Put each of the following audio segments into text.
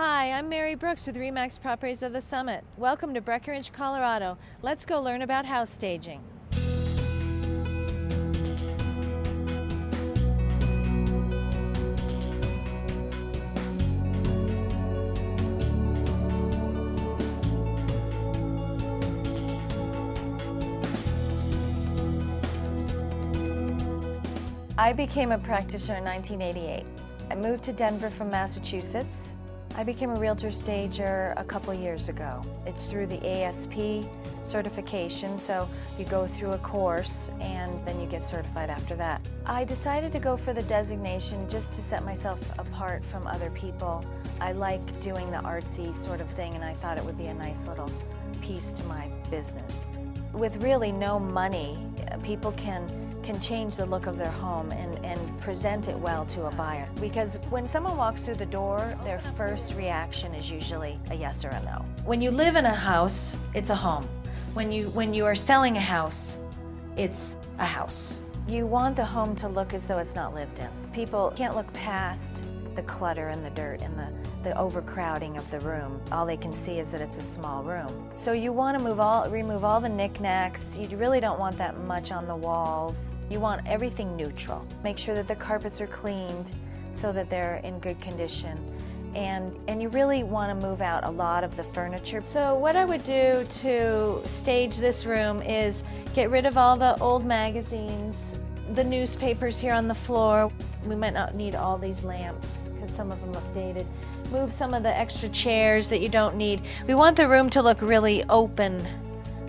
Hi, I'm Mary Brooks with RE/MAX Properties of the Summit. Welcome to Breckenridge, Colorado. Let's go learn about house staging. I became a practitioner in 1988. I moved to Denver from Massachusetts. I became a realtor stager a couple years ago. It's through the ASP certification, so you go through a course and then you get certified after that. I decided to go for the designation just to set myself apart from other people. I like doing the artsy sort of thing, and I thought it would be a nice little piece to my business. With really no money, people can change the look of their home and present it well to a buyer. Because when someone walks through the door, their first reaction is usually a yes or a no. When you live in a house, it's a home. When you are selling a house, it's a house. You want the home to look as though it's not lived in. People can't look past the clutter and the dirt and the overcrowding of the room. All they can see is that it's a small room. So you want to remove all the knickknacks. You really don't want that much on the walls. You want everything neutral. Make sure that the carpets are cleaned so that they're in good condition. And you really want to move out a lot of the furniture. So what I would do to stage this room is get rid of all the old magazines, the newspapers here on the floor. We might not need all these lamps because some of them look dated. Move some of the extra chairs that you don't need. We want the room to look really open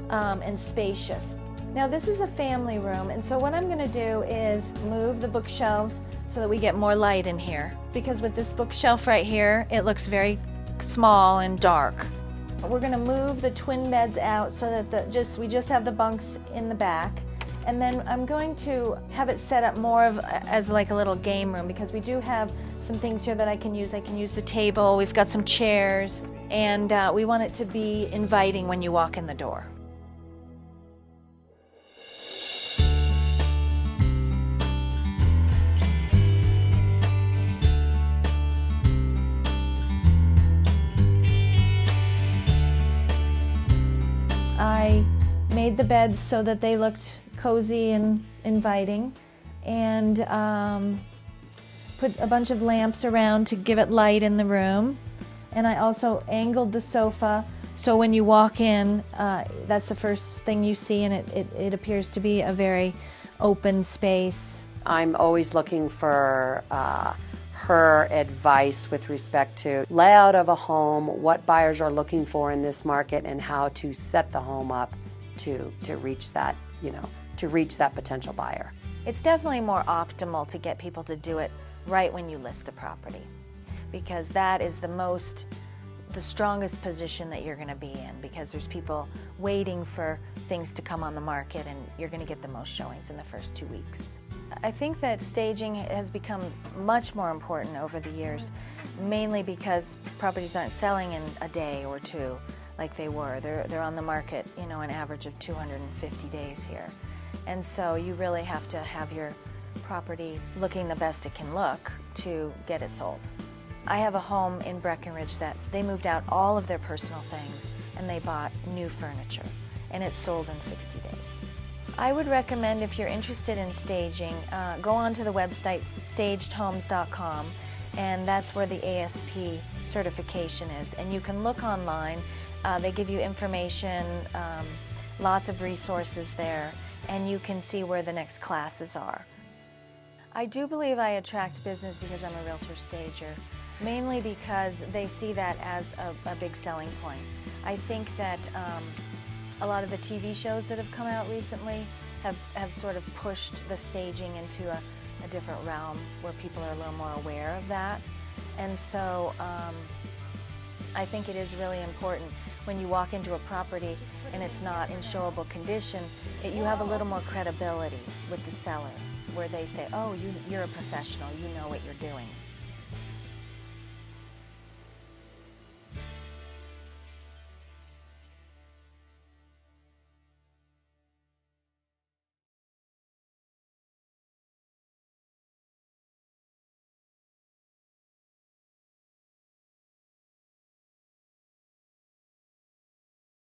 and spacious. Now this is a family room, and so what I'm going to do is move the bookshelves so that we get more light in here. Because with this bookshelf right here, it looks very small and dark. We're going to move the twin beds out so that we just have the bunks in the back. And then I'm going to have it set up more as like a little game room, because we do have some things here that I can use. I can use the table, we've got some chairs, and we want it to be inviting when you walk in the door. I made the beds so that they looked cozy and inviting, and put a bunch of lamps around to give it light in the room. And I also angled the sofa so when you walk in, that's the first thing you see, and it appears to be a very open space. I'm always looking for her advice with respect to layout of a home, what buyers are looking for in this market, and how to set the home up to reach that, to reach that potential buyer. It's definitely more optimal to get people to do it right when you list the property, because that is the strongest position that you're going to be in, because there's people waiting for things to come on the market, and you're going to get the most showings in the first 2 weeks. I think that staging has become much more important over the years, mainly because properties aren't selling in a day or two like they were. They're on the market, an average of 250 days here. And so you really have to have your property looking the best it can look to get it sold. I have a home in Breckenridge that they moved out all of their personal things and they bought new furniture, and it sold in 60 days. I would recommend, if you're interested in staging, go onto the website stagedhomes.com, and that's where the ASP certification is. And you can look online. They give you information, lots of resources there, and you can see where the next classes are. I do believe I attract business because I'm a realtor stager, mainly because they see that as a big selling point. I think that a lot of the TV shows that have come out recently have sort of pushed the staging into a different realm where people are a little more aware of that. And so I think it is really important when you walk into a property and it's not in showable condition, you have a little more credibility with the seller, where they say, oh, you're a professional, you know what you're doing.